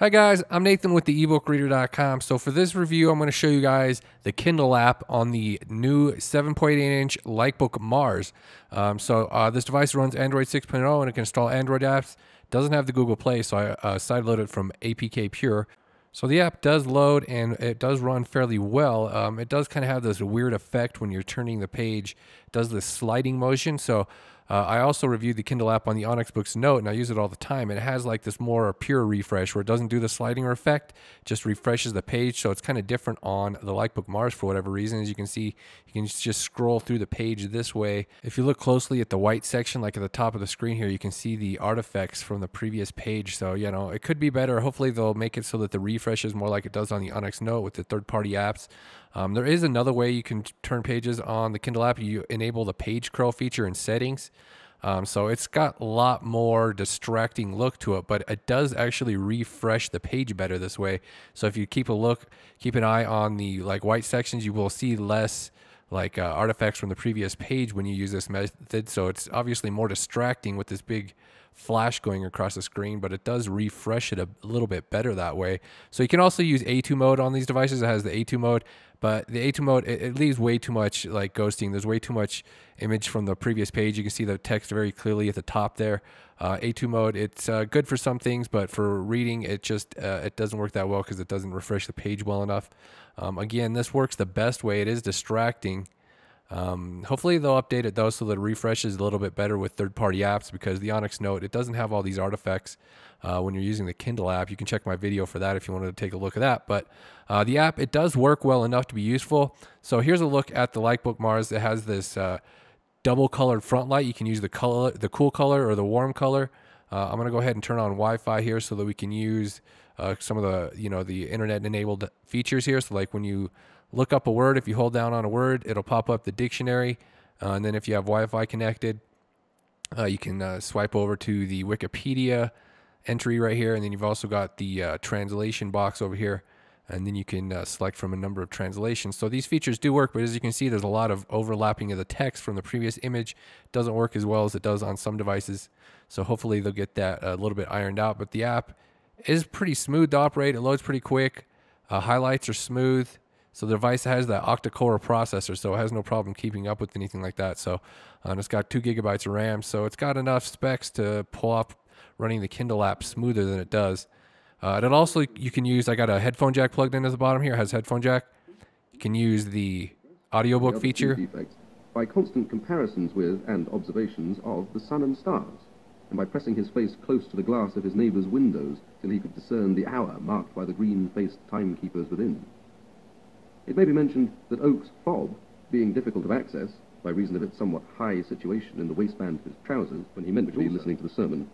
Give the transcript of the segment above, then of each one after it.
Hi guys, I'm Nathan with the ebookreader.com. So for this review, I'm going to show you guys the Kindle app on the new 7.8-inch Likebook Mars. This device runs Android 6.0 and it can install Android apps. Doesn't have the Google Play, so I sideloaded it from APK Pure. So the app does load and it does run fairly well. It does kind of have this weird effect when you're turning the page. It does this sliding motion. I also reviewed the Kindle app on the Onyx Books Note, and I use it all the time. And it has like this more pure refresh where it doesn't do the sliding effect, just refreshes the page. So it's kind of different on the Likebook Mars for whatever reason. As you can see, you can just scroll through the page this way. If you look closely at the white section, like at the top of the screen here, you can see the artifacts from the previous page. So, you know, it could be better. Hopefully they'll make it so that the refresh is more like it does on the Onyx Note with the third-party apps. There is another way you can turn pages on the Kindle app. You enable the page curl feature in settings. So it's got a lot more distracting look to it, but it does actually refresh the page better this way. So if you keep an eye on the white sections, you will see less artifacts from the previous page when you use this method. So it's obviously more distracting with this big flash going across the screen, but it does refresh it a little bit better that way. So you can also use A2 mode on these devices. It has the A2 mode, but the A2 mode, it leaves way too much ghosting. There's way too much image from the previous page. You can see the text very clearly at the top there. A2 mode, it's good for some things, but for reading, it doesn't work that well because it doesn't refresh the page well enough. Again, this works the best way. It is distracting. Hopefully they'll update it though so that it refreshes a little bit better with third-party apps, because the Onyx Note, it doesn't have all these artifacts when you're using the Kindle app. You can check my video for that if you wanted to take a look at that. But the app, it does work well enough to be useful. So here's a look at the Likebook Mars. It has this double colored front light. You can use the cool color or the warm color. I'm going to go ahead and turn on Wi-Fi here so that we can use some of the internet enabled features here. So like when you look up a word, if you hold down on a word, it'll pop up the dictionary. And then if you have Wi-Fi connected, you can swipe over to the Wikipedia entry right here. And then you've also got the translation box over here. And then you can select from a number of translations. So these features do work, but as you can see, there's a lot of overlapping of the text from the previous image. It doesn't work as well as it does on some devices. So hopefully they'll get that a little bit ironed out. But the app is pretty smooth to operate. It loads pretty quick. Highlights are smooth. So the device has that octa-core processor, so it has no problem keeping up with anything like that. So it's got 2 gigabytes of RAM, so it's got enough specs to pull off running the Kindle app smoother than it does. It also, you can use, I got a headphone jack plugged in at the bottom here. It has headphone jack. You can use the audiobook feature by constant comparisons with and observations of the sun and stars, and by pressing his face close to the glass of his neighbour's windows till he could discern the hour marked by the green-faced timekeepers within. It may be mentioned that Oak's fob, being difficult of access by reason of its somewhat high situation in the waistband of his trousers when he meant to be listening to the sermon,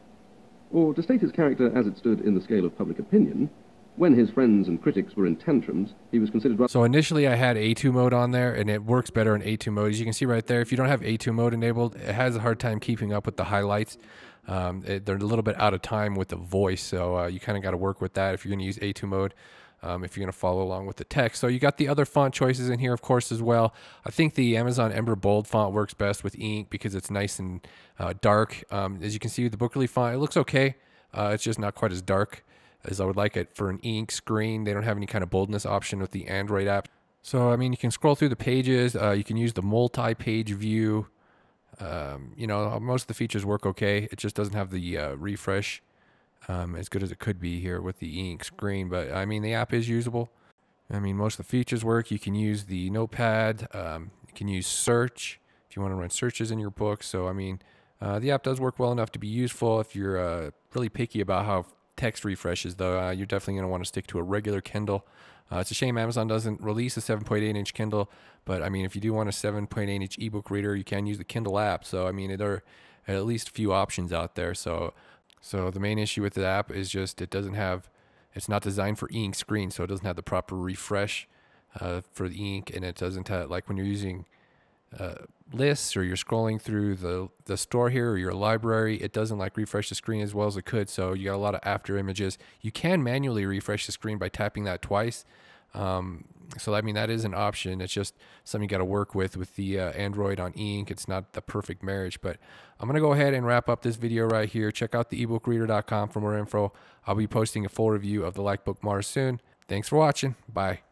or to state his character as it stood in the scale of public opinion, when his friends and critics were in tantrums, he was considered... So initially I had A2 mode on there, and it works better in A2 mode. As you can see right there, if you don't have A2 mode enabled, it has a hard time keeping up with the highlights. They're a little bit out of time with the voice, so you kind of got to work with that if you're going to use A2 mode. If you're going to follow along with the text. So you got the other font choices in here, of course, as well. I think the Amazon Ember Bold font works best with ink because it's nice and dark. As you can see with the Bookerly font, it looks okay. It's just not quite as dark as I would like it for an ink screen. They don't have any kind of boldness option with the Android app. So, I mean, you can scroll through the pages. You can use the multi-page view. Most of the features work okay. It just doesn't have the refresh as good as it could be here with the ink screen, but I mean the app is usable. I mean most of the features work. You can use the notepad, you can use search if you want to run searches in your book. So I mean the app does work well enough to be useful. If you're really picky about how text refreshes though, you're definitely going to want to stick to a regular Kindle. It's a shame Amazon doesn't release a 7.8-inch Kindle, but I mean if you do want a 7.8-inch ebook reader, you can use the Kindle app. So I mean there are at least a few options out there. So the main issue with the app is just it's not designed for ink screen, so it doesn't have the proper refresh for the ink, and it doesn't have, like when you're using lists or you're scrolling through the store here or your library, it doesn't refresh the screen as well as it could, so you got a lot of after images. You can manually refresh the screen by tapping that twice. So I mean, that is an option. It's just something you got to work with the Android on e-ink. It's not the perfect marriage, but I'm gonna go ahead and wrap up this video right here. Check out the ebookreader.com for more info. I'll be posting a full review of the Likebook Mars soon. Thanks for watching. Bye.